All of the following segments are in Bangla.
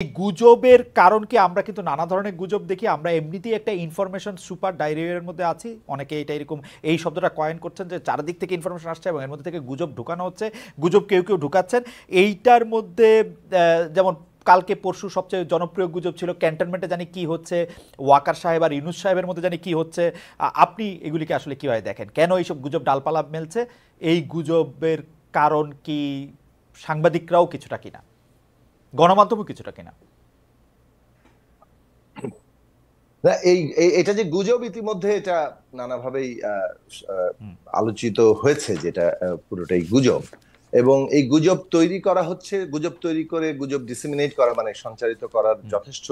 গুজবের কারণ কি আমরা কিন্তু নানা ধরনের গুজব দেখি। আমরা এমনিতেই একটা ইনফরমেশন সুপার ডায়রিয়ার মধ্যে আছি। অনেকে এটা এরকম এই শব্দটা কয়েন করছেন যে চারদিক থেকে ইনফরমেশন আসছে এবং এর মধ্যে থেকে গুজব ঢুকানো হচ্ছে, গুজব কেউ কেউ ঢুকাচ্ছেন। এইটার মধ্যে যেমন কালকে পরশু সবচেয়ে জনপ্রিয় গুজব ছিল ক্যান্টনমেন্টে জানি কি হচ্ছে, ওয়াকার সাহেব আর ইউনুস সাহেবের মধ্যে জানি কি হচ্ছে। আপনি এগুলিকে আসলে কীভাবে দেখেন? কেন এইসব গুজব ডালপালা মেলছে? এই গুজবের কারণ কি সাংবাদিকরাও কিছুটা কিনা, গণমাধ্যমও কিছুটা কিনা? এটা যে গুজব, ইতিমধ্যে এটা নানাভাবেই আলোচিত হয়েছে, যেটা পুরোটাই গুজব। এবং এই গুজব তৈরি করা হচ্ছে, গুজব তৈরি করে গুজব ডিসেমিনেট করা মানে সঞ্চারিত করার যথেষ্ট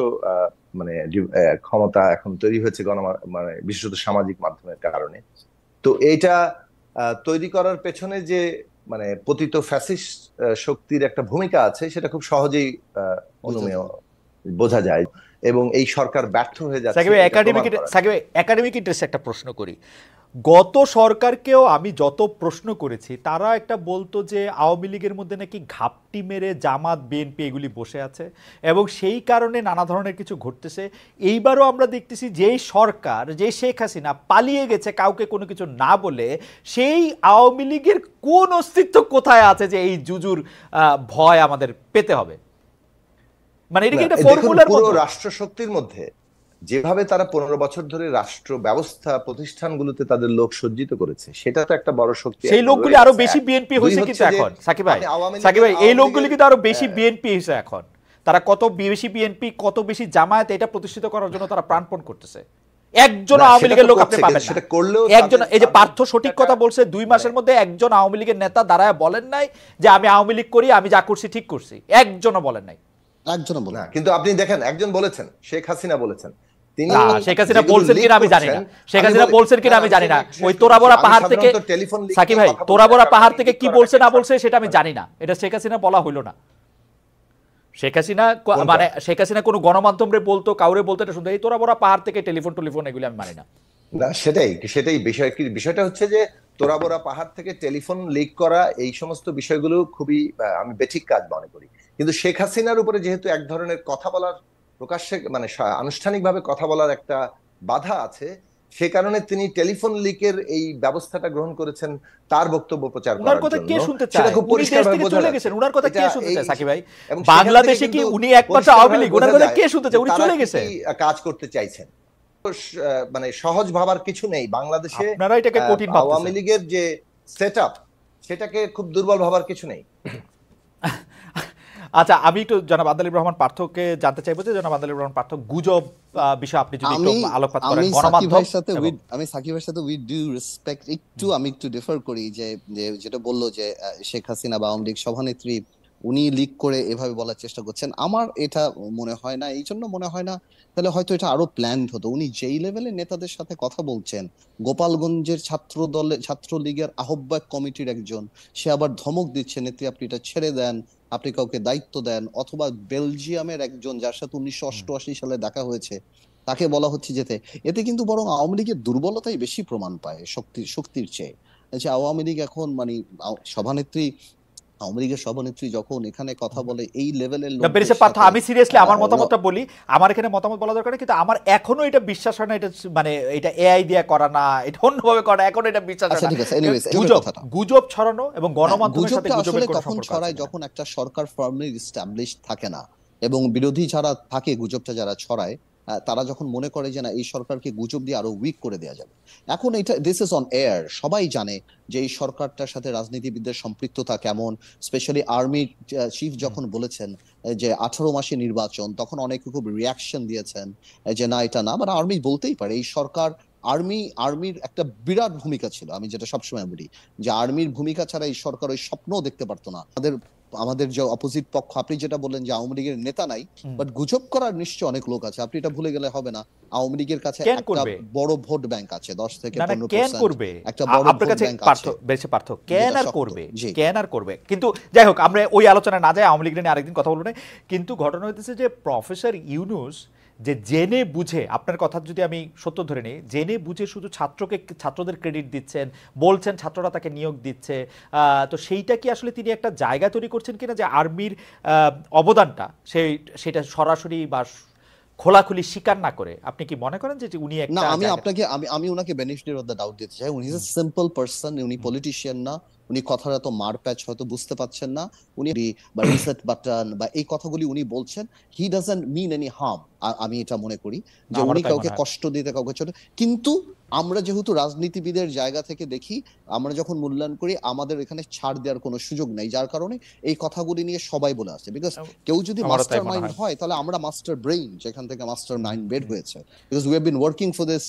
মানে ক্ষমতা এখন তৈরি হয়েছে মানে বিশেষত সামাজিক মাধ্যমের কারণে। তো এইটা তৈরি করার পেছনে যে মানে পতিত ফ্যাসিস্ট শক্তির একটা ভূমিকা আছে, সেটা খুব সহজেই অনুমেয় বোঝা যায়। এবং এই সরকার ব্যর্থ হয়ে যাচ্ছে। একাডেমিক ইন্টারেস্ট একটা প্রশ্ন করি। গত সরকারকেও আমি যত প্রশ্ন করেছি, তারা একটা বলতো যে আওয়ামী লীগের মধ্যে নাকি ঘাপটি মেরে জামাত বিএনপি এগুলি বসে আছে এবং সেই কারণে নানা ধরনের কিছু ঘটতেছে। এইবারও আমরা দেখতেছি যেই সরকার, যে শেখ হাসিনা পালিয়ে গেছে কাউকে কোনো কিছু না বলে, সেই আওয়ামী লীগের কোন অস্তিত্ব কোথায় আছে যে এই জুজুর ভয় আমাদের পেতে হবে? মানে এটা কি একটা ফর্মুলার মতো? রাষ্ট্র শক্তির মধ্যে যেভাবে তারা 15 বছর ধরে রাষ্ট্র ব্যবস্থা প্রতিষ্ঠানগুলোতে তাদের লোক সজ্জিত করেছে, সেটা তো একটা বড় শক্তি। সেই লোকগুলি আরো বেশি বিএনপি হয়েছে কিন্তু এখন। সাকিব ভাই, এই লোকগুলি কিন্তু আরো বেশি বিএনপি হয়েছে এখন। তারা কত বেশি বিএনপি, কত বেশি জামায়াত, এটা প্রতিষ্ঠিত করার জন্য তারা প্রাণপণ করতেছে। একজন আওয়ামী লীগের লোক আপনি পাবেন না। একজন, এই যে পার্থ সঠিক কথা বলছে, 2 মাসের মধ্যে একজন আওয়ামী লীগের নেতা দাঁড়ায় বলেন নাই যে আমি আওয়ামী লীগ করি, আমি যা করছি ঠিক করছি। একজনও বলেন নাই। একজনও বলেন না। কিন্তু আপনি দেখেন, একজন বলেছেন, শেখ হাসিনা বলেছেন। শেখ হাসিনা বলছেন কিনা আমি জানি না, শেখ হাসিনা বলছেন কিনা আমি জানি না। ওই তোরাবরা পাহাড় থেকে, সাকিব ভাই, তোরাবরা পাহাড় থেকে কি বলছে না বলছে সেটা আমি জানি না। এটা শেখ হাসিনা বলা হইল না। শেখ হাসিনা মানে শেখ হাসিনা কোনো গণমাধ্যমে বলতো, কাউরে বলতো, এটা শুনতে এই তোরাবরা পাহাড় থেকে টেলিফোন এগুলি আমি মানি না। না, সেটাই বিষয়টা হচ্ছে যে তোরাবরা পাহাড় থেকে টেলিফোন লিক করা, এই সমস্ত বিষয়গুলো খুবই আমি বেঠিক কাজ মনে করি। কিন্তু শেখ হাসিনার উপরে যেহেতু এক ধরনের কথা বলার, প্রকাশ্যে মানে আনুষ্ঠানিকভাবে কথা বলার একটা বাধা আছে, সে কারণে তিনি টেলিফোন লিকের এই ব্যবস্থাটা গ্রহণ করেছেন তার বক্তব্য প্রচার করার জন্য। সেটা খুব পরিষ্কারভাবে বোঝা যাচ্ছে। উনার কথা কে শুনতে চায় সাকিব ভাই? বাংলাদেশে কি উনি একমাত্র আওয়ামী লীগ? উনার কথা কে শুনতে চায়? উনি চলে গেছে। কাজ করতে চাইছেন মানে সহজ ভাবার কিছু নেই বাংলাদেশে। আপনারা এটাকে কঠিন ভাবতেছেন। আওয়ামী লীগের যে সেটআপ, সেটাকে খুব দুর্বল ভাবার কিছু নেই। আচ্ছা, আমি একটু জনাব আদালিব রহমান পার্থকে জানতে চাইবো যে জনাব আদালিব রহমান পার্থ, গুজব বিষয় আপনি যদি একটু আলোকপাত করেন। আমি সাকিবের সাথে উইথ ডিউ রেসপেক্ট আমি একটু ডিফার করি যে যেটা বললো যে শেখ হাসিনা বা আওয়ামী লীগ সভানেত্রী উনি লিক করে এভাবে বলার চেষ্টা করছেন, আমার এটা মনে হয় না। এই জন্য মনে হয় না, তাহলে হয়তো এটা আরো প্ল্যান্ড হতো। উনি যেই লেভেলে নেতাদের সাথে কথা বলছেন, গোপালগঞ্জের ছাত্রলীগের আহ্বায়ক কমিটির একজন, সে আবার ধমক দিচ্ছে, নেত্রী আপনি এটা ছেড়ে দেন, আপনি কাউকে দায়িত্ব দেন। অথবা বেলজিয়ামের একজন, যার সাথে 1988 সালে দেখা হয়েছে, তাকে বলা হচ্ছে যেতে। এতে কিন্তু বরং আওয়ামী লীগের দুর্বলতাই বেশি প্রমাণ পায় শক্তির চেয়ে। যে আওয়ামী লীগ এখন মানে আওয়ামী লীগের সভানেত্রী যখন এখানে কথা বলে এই লেভেলের লোক, আমি সিরিয়াসলি আমার মতামতটা বলি। আমার এখানে মতামত বলা দরকার, কিন্তু আমার এখনো এটা বিশ্বাস হয় না এটা মানে এটা এআই দিয়ে করা না, এটা অন্যভাবে করা, এখনো এটা বিশ্বাস হয় না। ঠিক আছে, এনিওয়েজ গুজব ছড়ানো এবং গণমাধ্যমের সাথে গুজবের কোনো সম্পর্ক ছড়ায় যখন একটা সরকার ফার্মলি এস্টাবলিশ থাকে না, এবং বিরোধী যারা থাকে, গুজবটা যারা ছড়ায়, তারা যখন মনে করে যে না, এই সরকারকে গুজব দিয়ে আরো উইক করে দেওয়া যাবে। এখন এটা দিস ইজ অন এয়ার, সবাই জানে যে এই সরকারটার সাথে রাজনীতিবিদদের সম্পৃক্ততা কেমন। স্পেশালি আর্মি চিফ যখন বলেছেন যে 18 মাসে নির্বাচন, তখন অনেকে খুব রিয়াকশন দিয়েছেন যে না, এটা না, মানে আর্মি বলতেই পারে এই সরকার, আর্মির একটা বিরাট ভূমিকা ছিল। আমি যেটা সবসময় বলি যে আর্মির ভূমিকা ছাড়া এই সরকার ওই স্বপ্নও দেখতে পারতো না। আমাদের যে অপোজিট পক্ষ, আপনি যেটা বললেন যে আওয়ামী লীগের নেতা নাই, বাট গুজব করার নিশ্চয় অনেক লোক আছে। আপনি এটা ভুলে গেলে হবে না, আওয়ামী লীগের কাছে একটা বড় ভোট ব্যাংক আছে, 10 থেকে 15%। একটা বড় ভোট ব্যাংক আছে। কেন আর করবে? কিন্তু যাই হোক, আমরা ওই আলোচনা না যাই, আওয়ামী লীগ নিয়ে আরেকদিন কথা বলবো না। কিন্তু ঘটনা হইতেছে যে প্রফেসর ইউনূস যে জেনে বুঝে, আপনার কথা যদি আমি সত্য ধরে নিই, জেনে বুঝে শুধু ছাত্রদের ক্রেডিট দিচ্ছেন, বলছেন ছাত্ররা তাকে নিয়োগ দিচ্ছে, তো সেইটা কি আসলে তিনি একটা জায়গা তৈরি করছেন কিনা যে আর্মির অবদানটা সেটা সরাসরি বা খোলাখুলি স্বীকার না করে? আপনি কি মনে করেন যে উনি না, একটা আমি আপনাকে আমি ওনাকে বেনিফিট অফ দ্য ডাউট দিতে চাই। উনি ইজ এ সিম্পল পারসন, উনি পলিটিশিয়ান না, উনি কথার এত মারপ্যাচ হয়তো বুঝতে পাচ্ছেন না, উনি বা রিসেট বাটন বা এই কথাগুলি উনি বলছেন, he doesn't mean any harm. আমি এটা মনে করি যে উনি কাউকে কষ্ট দিতে, কাউকে ছোট, কিন্তু আমরা যেহেতু রাজনীতিবিদের জায়গা থেকে দেখি, আমরা যখন মূল্যায়ন করি আমাদের এখানে ছাড় দেওয়ার কোনো সুযোগ নেই, যার কারণে এই কথাগুলি নিয়ে সবাই বলে আসছে। বিকজ কেউ যদি মাস্টার মাইন্ড হয় তাহলে আমরা মাস্টার ব্রেইন, যেখান থেকে মাস্টার মাইন্ড বের হয়েছে, because we have been working for this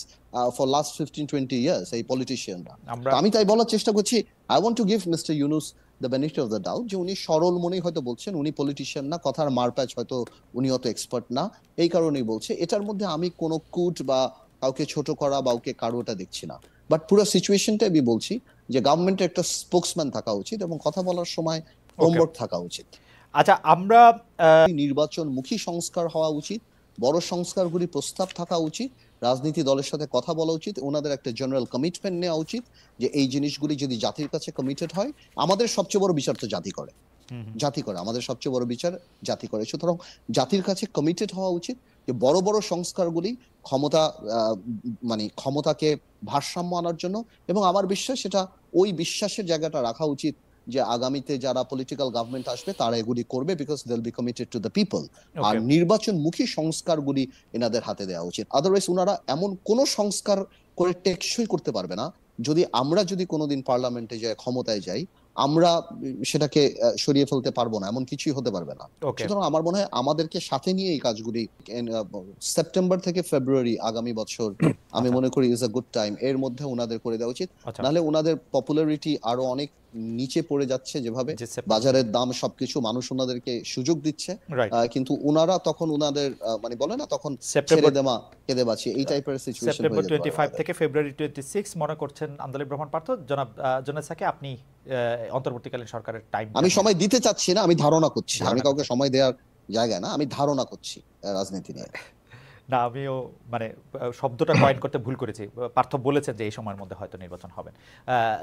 for last 15-20 years, এই পলিটিশিয়ানরা। আমি তাই বলার চেষ্টা করছি, I want to give mister Yunus the benefit of the doubt, যে উনি সরল মনেই হয়তো বলছেন, উনি পলিটিশিয়ান না, কথার মারপ্যাচ হয়তো উনি অত এক্সপার্ট না, এই কারণেই বলছে। এটার মধ্যে আমি কোনো কুট বা কাউকে ছোট করা বা কারোটা দেখছি না, বাট পুরো সিচুয়েশনটা আমি বলছি যে গভর্নমেন্টের একটা স্পোকসম্যান থাকা উচিত এবং কথা বলার সময় হোমওয়ার্ক থাকা উচিত। আচ্ছা, আমরা নির্বাচনমুখী সংস্কার হওয়া উচিত, বড় সংস্কারগুলি প্রস্তাব থাকা উচিত, রাজনীতি দলের সাথে কথা বলা উচিত, ওনাদের একটা জেনারেল কমিটমেন্ট নেওয়া উচিত যে এই জিনিসগুলি যদি জাতির কাছে কমিটেড হয়, আমাদের সবচেয়ে বড় বিচার তো জাতি করে, আমাদের সবচেয়ে বড় বিচার জাতি করে। সুতরাং জাতির কাছে কমিটেড হওয়া উচিত যে বড় বড় সংস্কারগুলি ক্ষমতাকে ভারসাম্য আনার জন্য, এবং আমার বিশ্বাস সেটা ওই বিশ্বাসের জায়গাটা রাখা উচিত যে আগামীতে যারা পলিটিক্যাল গভর্নমেন্ট আসবে তারা এগুলি করবে, because they will be committed to the people. আর নির্বাচনমুখী সংস্কারগুলি এনাদের হাতে দেওয়া উচিত। আদারওয়াইজ ওনারা এমন কোন সংস্কার করে টেকসই করতে পারবে না, আমরা যদি কোনোদিন পার্লামেন্টে যাই, ক্ষমতায় যাই, আমরা সেটাকে সরিয়ে ফেলতে পারবো না, এমন কিছুই হতে পারবে না। সুতরাং আমার মনে হয় আমাদেরকে সাথে নিয়ে এই কাজগুলি সেপ্টেম্বর থেকে ফেব্রুয়ারি আগামী বছর আমি মনে করি ইজ আ গুড টাইম, এর মধ্যে ওনাদের করে দেওয়া উচিত। নাহলে ওনাদের পপুলারিটি আরো অনেক নিচে পড়ে যাচ্ছে, যেভাবে বাজারের দাম, সবকিছু, মানুষ ওনাদেরকে সুযোগ দিচ্ছে, কিন্তু ওনারা তখন ওনাদের বলে না, তখন ছেড়ে দেওয়া কেঁদে বাঁচি, এই টাইপের সিচুয়েশন। সেপ্টেম্বর 25 থেকে ফেব্রুয়ারি 26 মনে করছেন আন্দালিব রহমান পার্থ? জনাব জোনেসাকে আপনি অন্তর্বর্তীকালীন সরকারের টাইম? আমি সময় দিতে চাচ্ছি না, আমি ধারণা করছি, আমি কাউকে সময় দেওয়ার জায়গায় না, আমি ধারণা করছি রাজনীতি নিয়ে। না, আমিও শব্দটা কয়েন করতে ভুল করেছি। পার্থ বলেছেন যে এই সময়ের মধ্যে হয়তো নির্বাচন হবে।